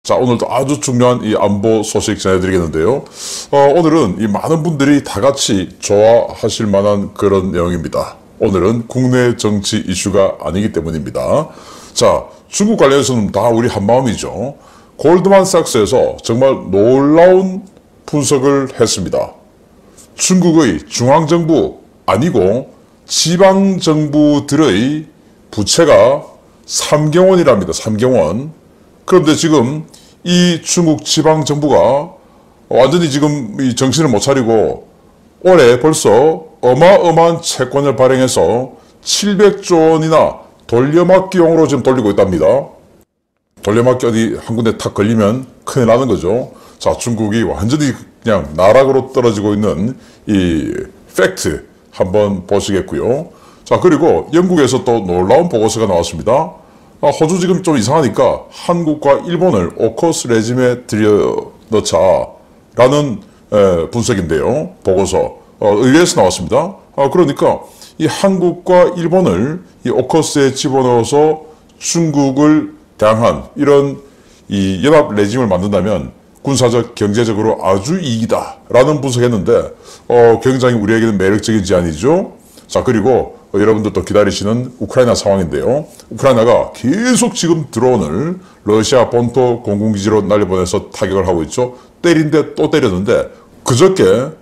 자, 오늘도 아주 중요한 이 안보 소식 전해드리겠는데요. 오늘은 이 많은 분들이 다 같이 좋아하실 만한 그런 내용입니다. 오늘은 국내 정치 이슈가 아니기 때문입니다. 자, 중국 관련해서는 다 우리 한마음이죠. 골드만삭스에서 정말 놀라운 분석을 했습니다. 중국의 중앙정부 아니고 지방정부들의 부채가 3경원이랍니다. 3경원. 그런데 지금 이 중국 지방정부가 완전히 지금 이 정신을 못 차리고 올해 벌써 어마어마한 채권을 발행해서 700조 원이나 돌려막기용으로 지금 돌리고 있답니다. 돌려막기 어디 한 군데 탁 걸리면 큰일 나는 거죠. 자, 중국이 완전히 그냥 나락으로 떨어지고 있는 이 팩트 한번 보시겠고요. 자, 그리고 영국에서 또 놀라운 보고서가 나왔습니다. 호주 지금 좀 이상하니까 한국과 일본을 오커스 레짐에 들여넣자라는 분석인데요. 보고서 의회에서 나왔습니다. 그러니까 이 한국과 일본을 이 오커스에 집어넣어서 중국을 대항한 이런 이 연합 레짐을 만든다면 군사적, 경제적으로 아주 이익이다라는 분석했는데 굉장히 우리에게는 매력적인 제안이죠. 자, 그리고 여러분들도 기다리시는 우크라이나 상황인데요. 우크라이나가 계속 지금 드론을 러시아 본토 공군기지로 날려보내서 타격을 하고 있죠. 때린데 또 때렸는데 그저께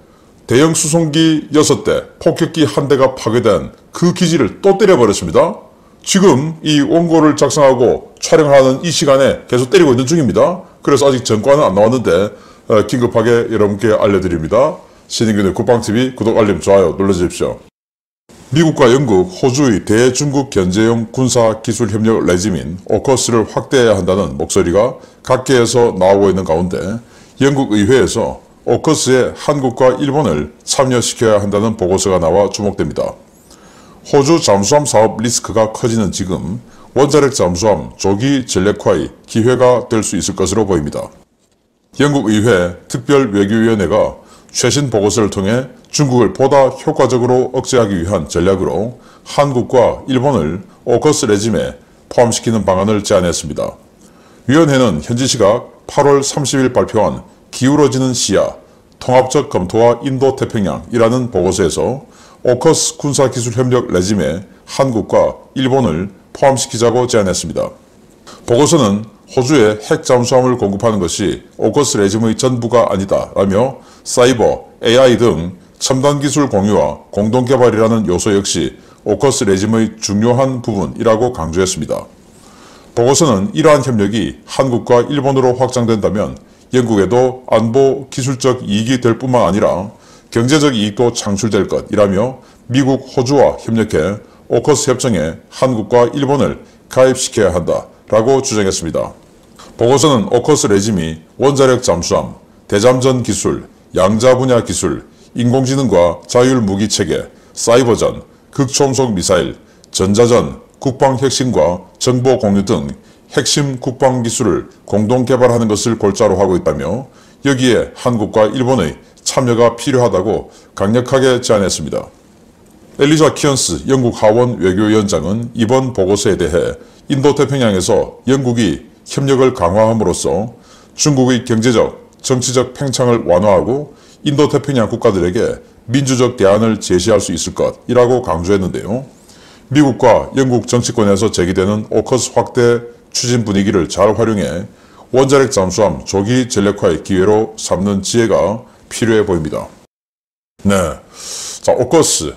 대형 수송기 6대, 폭격기 1대가 파괴된 그 기지를 또 때려버렸습니다. 지금 이 원고를 작성하고 촬영하는 이 시간에 계속 때리고 있는 중입니다. 그래서 아직 전과는 안 나왔는데 긴급하게 여러분께 알려드립니다. 신인균의 국방TV 구독, 알림, 좋아요 눌러주십시오. 미국과 영국, 호주의 대중국 견제용 군사기술협력 레짐인 오커스를 확대해야 한다는 목소리가 각계에서 나오고 있는 가운데 영국 의회에서 오커스에 한국과 일본을 참여시켜야 한다는 보고서가 나와 주목됩니다. 호주 잠수함 사업 리스크가 커지는 지금 원자력 잠수함 조기 전력화의 기회가 될 수 있을 것으로 보입니다. 영국 의회 특별외교위원회가 최신 보고서를 통해 중국을 보다 효과적으로 억제하기 위한 전략으로 한국과 일본을 오커스 레짐에 포함시키는 방안을 제안했습니다. 위원회는 현지 시각 8월 30일 발표한 기울어지는 시야, 통합적 검토와 인도태평양이라는 보고서에서 오커스 군사기술협력 레짐에 한국과 일본을 포함시키자고 제안했습니다. 보고서는 호주에 핵 잠수함을 공급하는 것이 오커스 레짐의 전부가 아니다 라며 사이버, AI 등 첨단 기술 공유와 공동개발이라는 요소 역시 오커스 레짐의 중요한 부분이라고 강조했습니다. 보고서는 이러한 협력이 한국과 일본으로 확장된다면 영국에도 안보 기술적 이익이 될 뿐만 아니라 경제적 이익도 창출될 것이라며 미국, 호주와 협력해 오커스 협정에 한국과 일본을 가입시켜야 한다라고 주장했습니다. 보고서는 오커스 레짐이 원자력 잠수함, 대잠전 기술, 양자 분야 기술, 인공지능과 자율무기 체계, 사이버전, 극초음속 미사일, 전자전, 국방혁신과 정보 공유 등 핵심 국방 기술을 공동 개발하는 것을 골자로 하고 있다며 여기에 한국과 일본의 참여가 필요하다고 강력하게 제안했습니다. 엘리자 키언스 영국 하원 외교위원장은 이번 보고서에 대해 인도태평양에서 영국이 협력을 강화함으로써 중국의 경제적, 정치적 팽창을 완화하고 인도태평양 국가들에게 민주적 대안을 제시할 수 있을 것이라고 강조했는데요. 미국과 영국 정치권에서 제기되는 오커스 확대 추진 분위기를 잘 활용해 원자력 잠수함 조기 전력화의 기회로 삼는 지혜가 필요해 보입니다. 네, 자, 오커스,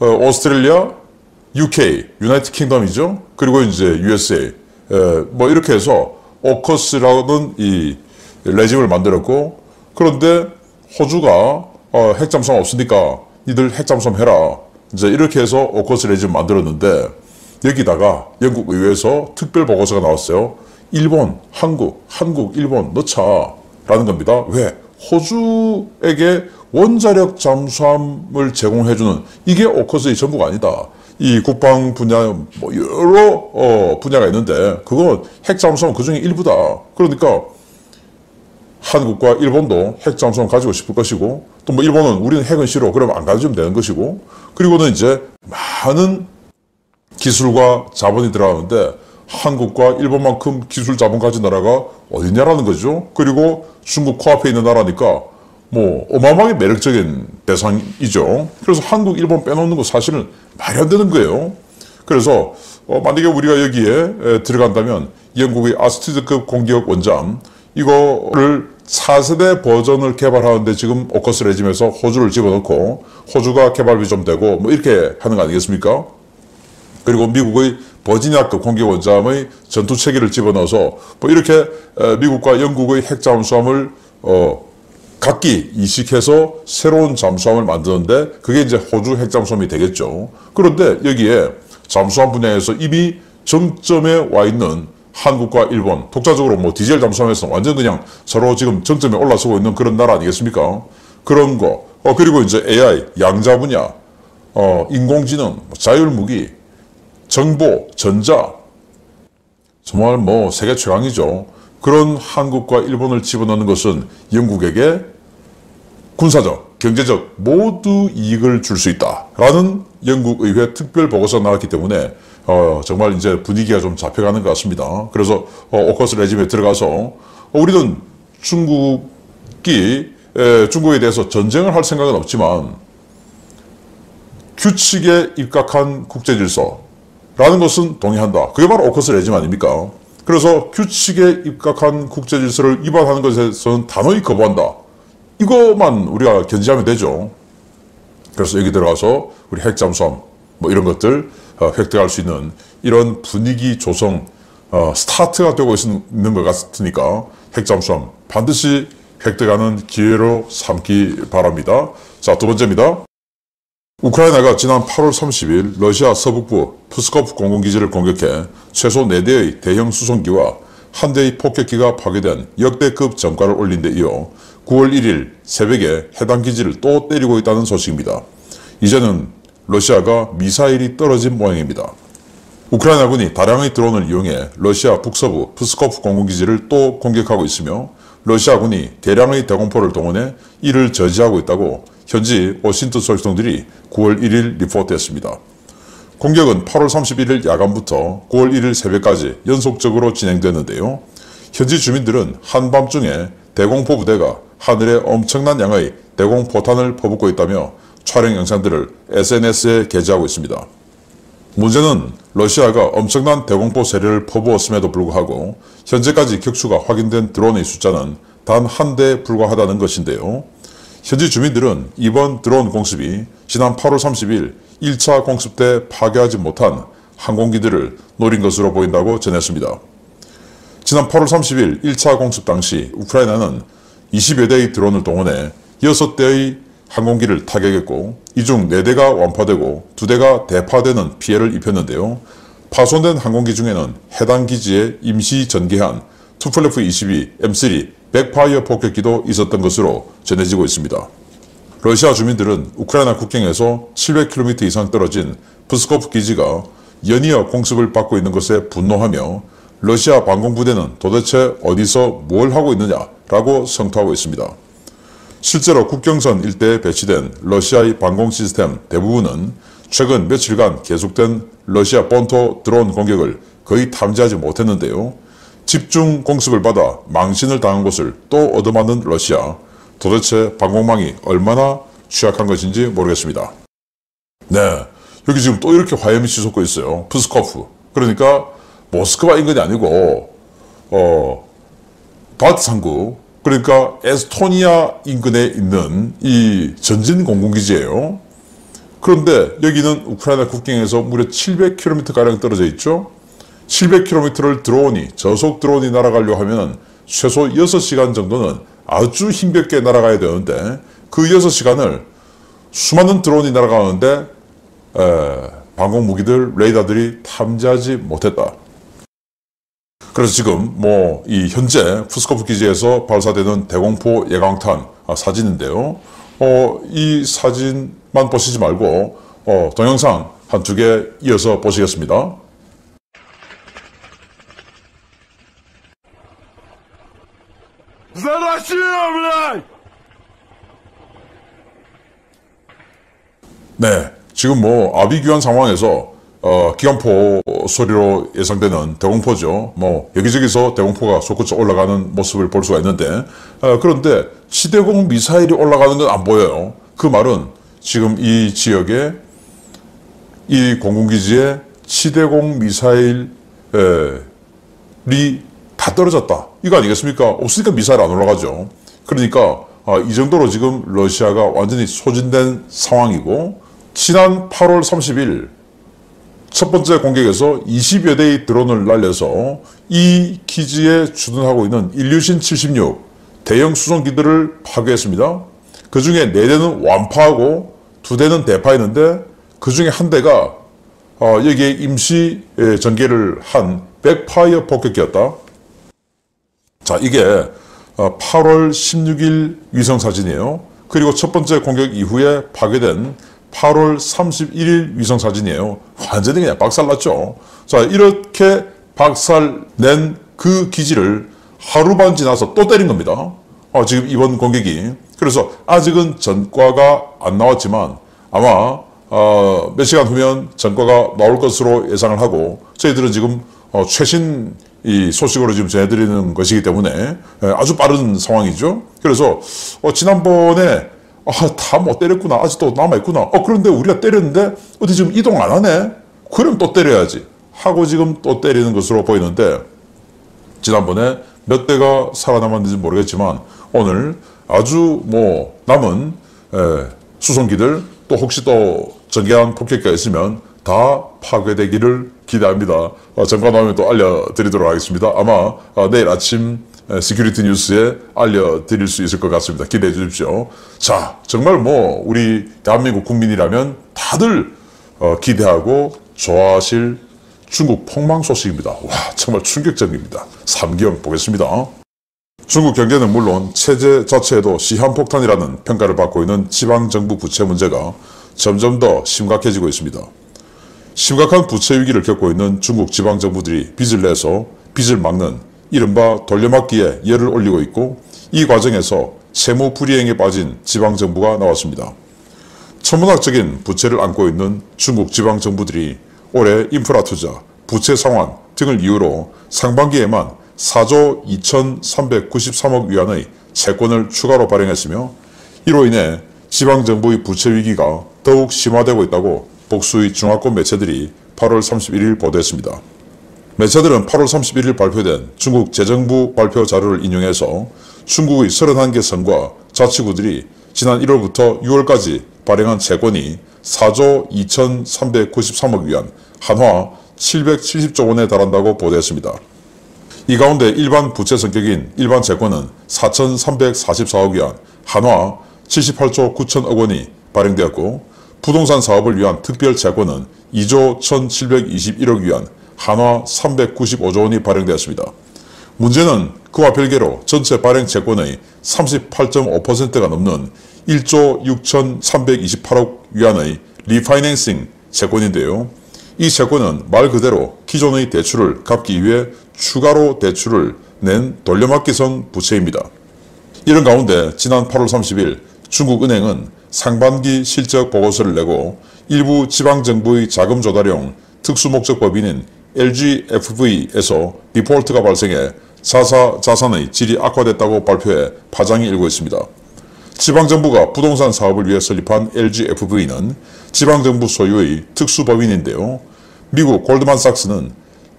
오스트레일리아, UK, 유나이티드 킹덤이죠. 그리고 이제 USA, 뭐 이렇게 해서 오커스라는 이 레짐을 만들었고, 그런데 호주가 핵잠수함 없으니까 니들 핵잠수함 해라. 이제 이렇게 해서 오커스 레짐을 만들었는데 여기다가 영국 의회에서 특별 보고서가 나왔어요. 일본, 한국, 일본 넣자라는 겁니다. 왜? 호주에게 원자력 잠수함을 제공해주는 이게 오커스의 전부가 아니다. 이 국방 분야 뭐 여러 분야가 있는데 그건 핵잠수함은 그중에 일부다. 그러니까 한국과 일본도 핵잠수함 가지고 싶을 것이고 또 뭐 일본은 우리는 핵은 싫어. 그러면 안 가져주면 되는 것이고 그리고는 이제 많은 기술과 자본이 들어가는데 한국과 일본만큼 기술 자본 가진 나라가 어디냐라는 거죠. 그리고 중국 코앞에 있는 나라니까 뭐 어마어마하게 매력적인 대상이죠. 그래서 한국, 일본 빼놓는 거 사실은 말이 안 되는 거예요. 그래서 만약에 우리가 여기에 들어간다면 영국의 아스티드급 공기역 원잠 이거를 4세대 버전을 개발하는데 지금 오커스 레짐에서 호주를 집어넣고 호주가 개발비 좀 되고 뭐 이렇게 하는 거 아니겠습니까? 그리고 미국의 버지니아급 공기역 원잠의 전투 체계를 집어넣어서 뭐 이렇게 미국과 영국의 핵 잠수함을 각기 이식해서 새로운 잠수함을 만드는데 그게 이제 호주 핵 잠수함이 되겠죠. 그런데 여기에 잠수함 분야에서 이미 정점에 와 있는 한국과 일본, 독자적으로 뭐 디젤 잠수함에서 완전 그냥 서로 지금 정점에 올라서고 있는 그런 나라 아니겠습니까? 그런 거. 그리고 이제 AI, 양자 분야, 인공지능, 자율무기, 정보, 전자. 정말 뭐 세계 최강이죠. 그런 한국과 일본을 집어넣는 것은 영국에게 군사적, 경제적 모두 이익을 줄 수 있다라는 영국 의회 특별 보고서가 나왔기 때문에 정말 이제 분위기가 좀 잡혀가는 것 같습니다. 그래서 오커스 레짐에 들어가서 우리는 중국에 대해서 전쟁을 할 생각은 없지만 규칙에 입각한 국제질서라는 것은 동의한다. 그게 바로 오커스 레짐 아닙니까? 그래서 규칙에 입각한 국제질서를 위반하는 것에서는 단호히 거부한다. 이것만 우리가 견지하면 되죠. 그래서 여기 들어가서 우리 핵잠수함 뭐 이런 것들 획득할 수 있는 이런 분위기 조성 스타트가 되고 있는 것 같으니까 핵잠수함 반드시 획득하는 기회로 삼기 바랍니다. 자, 두 번째입니다. 우크라이나가 지난 8월 30일 러시아 서북부 프스코프 공군기지를 공격해 최소 4대의 대형 수송기와 1대의 폭격기가 파괴된 역대급 전과를 올린 데 이어 9월 1일 새벽에 해당 기지를 또 때리고 있다는 소식입니다. 이제는 러시아가 미사일이 떨어진 모양입니다. 우크라이나군이 다량의 드론을 이용해 러시아 북서부 프스코프 공군기지를 또 공격하고 있으며 러시아군이 대량의 대공포를 동원해 이를 저지하고 있다고 현지 워싱턴 소식통들이 9월 1일 리포트했습니다. 공격은 8월 31일 야간부터 9월 1일 새벽까지 연속적으로 진행됐는데요. 현지 주민들은 한밤중에 대공포 부대가 하늘에 엄청난 양의 대공포탄을 퍼붓고 있다며 촬영 영상들을 SNS에 게재하고 있습니다. 문제는 러시아가 엄청난 대공포 세례를 퍼부었음에도 불구하고 현재까지 격추가 확인된 드론의 숫자는 단 1대에 불과하다는 것인데요. 현지 주민들은 이번 드론 공습이 지난 8월 30일 1차 공습 때 파괴하지 못한 항공기들을 노린 것으로 보인다고 전했습니다. 지난 8월 30일 1차 공습 당시 우크라이나는 20여 대의 드론을 동원해 6대의 항공기를 타격했고 이 중 4대가 완파되고 2대가 대파되는 피해를 입혔는데요. 파손된 항공기 중에는 해당 기지에 임시 전개한 투플레프 22 M3 백파이어 폭격기도 있었던 것으로 전해지고 있습니다. 러시아 주민들은 우크라이나 국경에서 700km 이상 떨어진 프스코프 기지가 연이어 공습을 받고 있는 것에 분노하며 러시아 방공부대는 도대체 어디서 뭘 하고 있느냐라고 성토하고 있습니다. 실제로 국경선 일대에 배치된 러시아의 방공 시스템 대부분은 최근 며칠간 계속된 러시아 본토 드론 공격을 거의 탐지하지 못했는데요. 집중 공습을 받아 망신을 당한 것을 또 얻어맞는 러시아. 도대체 방공망이 얼마나 취약한 것인지 모르겠습니다. 네, 여기 지금 또 이렇게 화염이 치솟고 있어요. 프스코프. 그러니까 모스크바 인근이 아니고 발트 상국, 그러니까 에스토니아 인근에 있는 이 전진 공군기지예요. 그런데 여기는 우크라이나 국경에서 무려 700km가량 떨어져 있죠. 700km를 드론이, 저속 드론이 날아가려 하면 최소 6시간 정도는 아주 힘겹게 날아가야 되는데 그 6시간을 수많은 드론이 날아가는데 방공무기들, 레이더들이 탐지하지 못했다. 그래서 지금 이 현재 프스코프 기지에서 발사되는 대공포 예강탄 사진인데요. 이 사진만 보시지 말고 동영상 한 2개 이어서 보시겠습니다. 네, 지금 아비규환 상황에서 기관포 소리로 예상되는 대공포죠. 뭐 여기저기서 대공포가 솟구쳐 올라가는 모습을 볼 수가 있는데 그런데 지대공 미사일이 올라가는 건 안 보여요. 그 말은 지금 이 지역에 이 공군기지에 지대공 미사일이 다 떨어졌다. 이거 아니겠습니까? 없으니까 미사일 안 올라가죠. 그러니까 이 정도로 지금 러시아가 완전히 소진된 상황이고 지난 8월 30일 첫 번째 공격에서 20여 대의 드론을 날려서 이 기지에 주둔하고 있는 일류신 76 대형 수송기들을 파괴했습니다. 그 중에 4대는 완파하고 2대는 대파했는데 그 중에 한 대가 여기에 임시 전개를 한 백파이어 폭격기였다. 자, 이게 8월 16일 위성 사진이에요. 그리고 첫 번째 공격 이후에 파괴된 8월 31일 위성 사진이에요. 완전히 그냥 박살났죠. 자, 이렇게 박살낸 그 기지를 하루 반 지나서 또 때린 겁니다. 지금 이번 공격이. 그래서 아직은 전과가 안 나왔지만 아마 몇 시간 후면 전과가 나올 것으로 예상을 하고 저희들은 지금 최신 이 소식으로 지금 전해드리는 것이기 때문에 아주 빠른 상황이죠. 그래서 지난번에 다 못 때렸구나. 아직도 남아있구나. 그런데 우리가 때렸는데 어디 지금 이동 안 하네? 그럼 또 때려야지. 하고 지금 또 때리는 것으로 보이는데 지난번에 몇 대가 살아남았는지 모르겠지만 오늘 아주 뭐 남은 수송기들 또 혹시 또 전개한 폭격기가 있으면 다 파괴되기를 기대합니다. 전과 나오면 또 알려드리도록 하겠습니다. 아마 내일 아침 시큐리티 뉴스에 알려드릴 수 있을 것 같습니다. 기대해 주십시오. 자, 정말 뭐 우리 대한민국 국민이라면 다들 기대하고 좋아하실 중국 폭망 소식입니다. 와, 정말 충격적입니다. 3기형 보겠습니다. 중국 경제는 물론 체제 자체에도 시한폭탄이라는 평가를 받고 있는 지방정부 부채 문제가 점점 더 심각해지고 있습니다. 심각한 부채 위기를 겪고 있는 중국 지방정부들이 빚을 내서 빚을 막는 이른바 돌려막기에 열을 올리고 있고 이 과정에서 채무 불이행에 빠진 지방정부가 나왔습니다. 천문학적인 부채를 안고 있는 중국 지방정부들이 올해 인프라 투자, 부채 상환 등을 이유로 상반기에만 4조 2,393억 위안의 채권을 추가로 발행했으며 이로 인해 지방정부의 부채 위기가 더욱 심화되고 있다고 복수의 중화권 매체들이 8월 31일 보도했습니다. 매체들은 8월 31일 발표된 중국 재정부 발표 자료를 인용해서 중국의 31개 성과 자치구들이 지난 1월부터 6월까지 발행한 채권이 4조 2,393억 위안, 한화 770조 원에 달한다고 보도했습니다. 이 가운데 일반 부채 성격인 일반 채권은 4,344억 위안, 한화 78조 9천억 원이 발행되었고 부동산 사업을 위한 특별 채권은 2조 1,721억 위안, 한화 395조 원이 발행되었습니다. 문제는 그와 별개로 전체 발행 채권의 38.5%가 넘는 1조 6,328억 위안의 리파이낸싱 채권인데요. 이 채권은 말 그대로 기존의 대출을 갚기 위해 추가로 대출을 낸 돌려막기성 부채입니다. 이런 가운데 지난 8월 30일 중국은행은 상반기 실적 보고서를 내고 일부 지방정부의 자금 조달용 특수목적법인인 LGFV에서 디폴트가 발생해 자산의 질이 악화됐다고 발표해 파장이 일고 있습니다. 지방정부가 부동산 사업을 위해 설립한 LGFV는 지방정부 소유의 특수법인인데요. 미국 골드만삭스는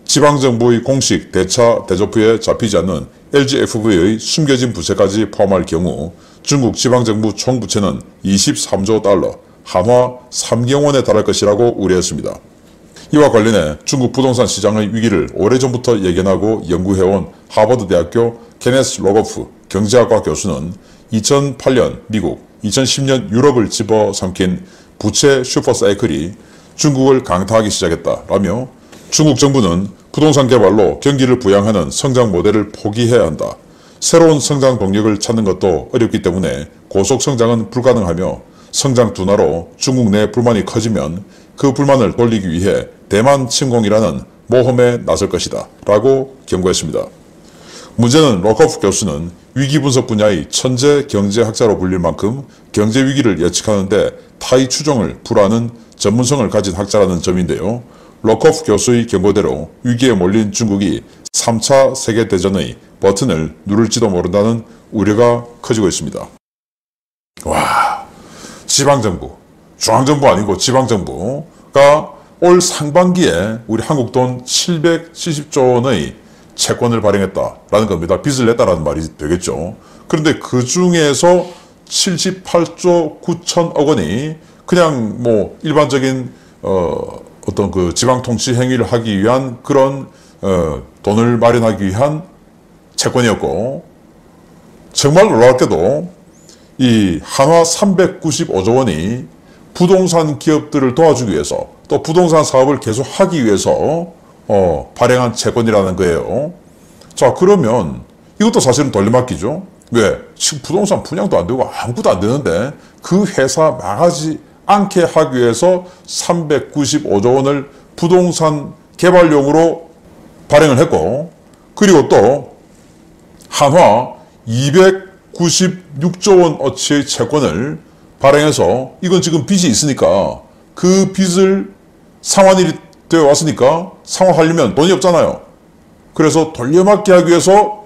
지방정부의 공식 대차 대조표에 잡히지 않는 LGFV의 숨겨진 부채까지 포함할 경우 중국 지방정부 총부채는 23조 달러, 한화 3경 원에 달할 것이라고 우려했습니다. 이와 관련해 중국 부동산 시장의 위기를 오래전부터 예견하고 연구해온 하버드대학교 케네스 로거프 경제학과 교수는 2008년 미국, 2010년 유럽을 집어삼킨 부채 슈퍼사이클이 중국을 강타하기 시작했다라며 중국 정부는 부동산 개발로 경기를 부양하는 성장 모델을 포기해야 한다. 새로운 성장 동력을 찾는 것도 어렵기 때문에 고속 성장은 불가능하며 성장 둔화로 중국 내 불만이 커지면 그 불만을 돌리기 위해 대만 침공이라는 모험에 나설 것이다 라고 경고했습니다. 문제는 로커프 교수는 위기분석 분야의 천재 경제학자로 불릴 만큼 경제위기를 예측하는데 타의 추종을 불하는 전문성을 가진 학자라는 점인데요. 로커프 교수의 경고대로 위기에 몰린 중국이 3차 세계대전의 버튼을 누를지도 모른다는 우려가 커지고 있습니다. 와, 지방정부, 중앙정부 아니고 지방정부가 올 상반기에 우리 한국 돈 770조 원의 채권을 발행했다라는 겁니다. 빚을 냈다라는 말이 되겠죠. 그런데 그 중에서 78조 9천억 원이 그냥 뭐 일반적인 어떤 그 지방 통치 행위를 하기 위한 그런 돈을 마련하기 위한 채권이었고, 정말 놀랍게도 이 한화 395조 원이 부동산 기업들을 도와주기 위해서 또 부동산 사업을 계속 하기 위해서 발행한 채권이라는 거예요. 자, 그러면 이것도 사실은 돌려막기죠. 왜? 지금 부동산 분양도 안 되고 아무것도 안 되는데 그 회사 망하지 않게 하기 위해서 395조 원을 부동산 개발용으로 발행을 했고, 그리고 또 한화 296조 원어치의 채권을 발행해서, 이건 지금 빚이 있으니까 그 빚을 상환이 되어 왔으니까 상환하려면 돈이 없잖아요. 그래서 돌려막기 하기 위해서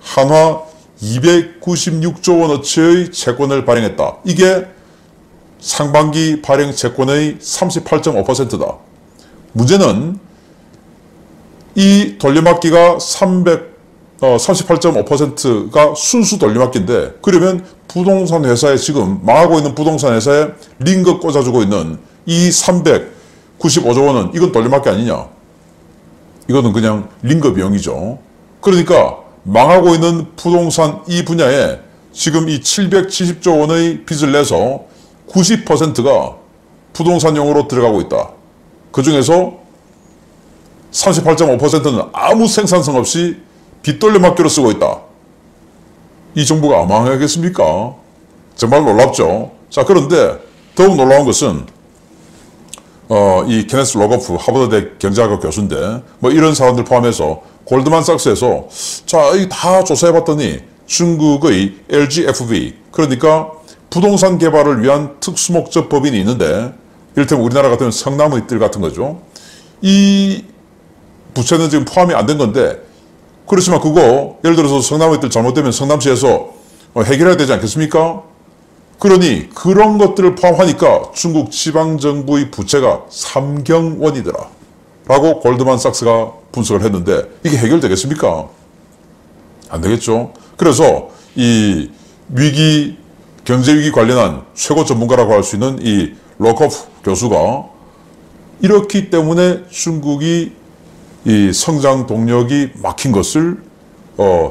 한화 296조 원어치의 채권을 발행했다. 이게 상반기 발행 채권의 38.5%다. 문제는 이 돌려막기가 38.5%가 순수 돌려막기인데, 그러면 부동산 회사에 지금 망하고 있는 부동산 회사에 링거 꽂아주고 있는 이 395조 원은 이건 돌려막기 아니냐? 이거는 그냥 링거 비용이죠. 그러니까 망하고 있는 부동산 이 분야에 지금 이 770조 원의 빚을 내서 90%가 부동산용으로 들어가고 있다. 그 중에서 38.5%는 아무 생산성 없이 빚 돌려막기로 쓰고 있다. 이 정부가 망하겠습니까? 정말 놀랍죠. 자, 그런데 더욱 놀라운 것은 이 케네스 로거프 하버드대 경제학과 교수인데, 뭐 이런 사람들 포함해서 골드만삭스에서 자, 이 다 조사해봤더니 중국의 LGFV, 그러니까 부동산 개발을 위한 특수목적 법인이 있는데, 이를테면 우리나라 같으면 성남의 뜰 같은 거죠. 이 부채는 지금 포함이 안 된 건데, 그렇지만 그거 예를 들어서 성남의 뜰 잘못되면 성남시에서 해결해야 되지 않겠습니까? 그러니 그런 것들을 포함하니까 중국 지방정부의 부채가 3경원이더라 라고 골드만삭스가 분석을 했는데, 이게 해결되겠습니까? 안 되겠죠. 그래서 이 경제위기 관련한 최고 전문가라고 할 수 있는 이 로커프 교수가 이렇기 때문에 중국이 이 성장 동력이 막힌 것을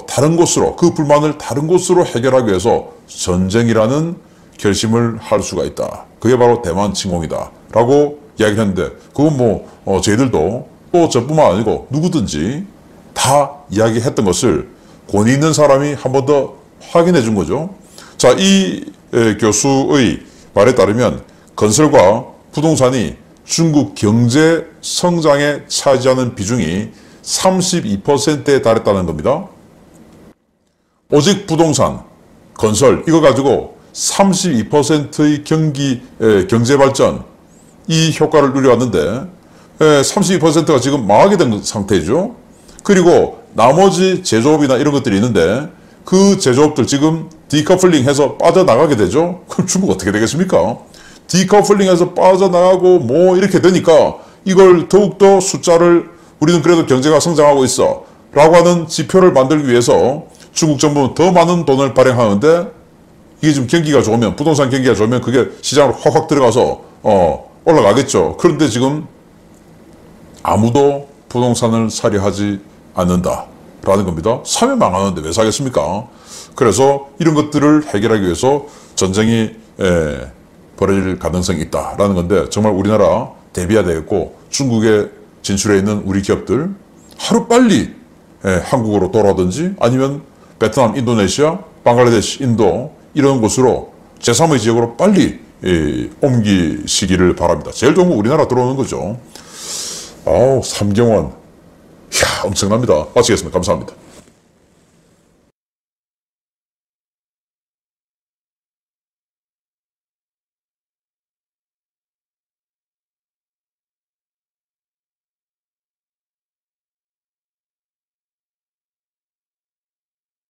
다른 곳으로, 그 불만을 다른 곳으로 해결하기 위해서 전쟁이라는 결심을 할 수가 있다. 그게 바로 대만 침공이다 라고 이야기를 했는데, 그건 뭐 저희들도 또 저뿐만 아니고 누구든지 다 이야기했던 것을 권위 있는 사람이 한 번 더 확인해 준 거죠. 자, 이 교수의 말에 따르면 건설과 부동산이 중국 경제 성장에 차지하는 비중이 32%에 달했다는 겁니다. 오직 부동산, 건설 이거 가지고 32%의 경제 발전, 이 효과를 누려왔는데 32%가 지금 망하게 된 상태죠. 그리고 나머지 제조업이나 이런 것들이 있는데 그 제조업들 지금 디커플링 해서 빠져나가게 되죠. 그럼 중국 어떻게 되겠습니까? 디커플링 해서 빠져나가고 뭐 이렇게 되니까 이걸 더욱더 숫자를, 우리는 그래도 경제가 성장하고 있어 라고 하는 지표를 만들기 위해서 중국 정부는 더 많은 돈을 발행하는데, 이게 지금 경기가 좋으면, 부동산 경기가 좋으면 그게 시장으로 확확 들어가서 올라가겠죠. 그런데 지금 아무도 부동산을 사려 하지 않는다라는 겁니다. 사면 망하는데 왜 사겠습니까? 그래서 이런 것들을 해결하기 위해서 전쟁이 벌어질 가능성이 있다라는 건데, 정말 우리나라 대비해야 되겠고, 중국에 진출해 있는 우리 기업들 하루빨리 한국으로 돌아오든지 아니면 베트남, 인도네시아, 방글라데시, 인도 이런 곳으로 제3의 지역으로 빨리 옮기시기를 바랍니다. 제일 좋은 건 우리나라 들어오는 거죠. 3경원. 이야, 엄청납니다. 마치겠습니다. 감사합니다.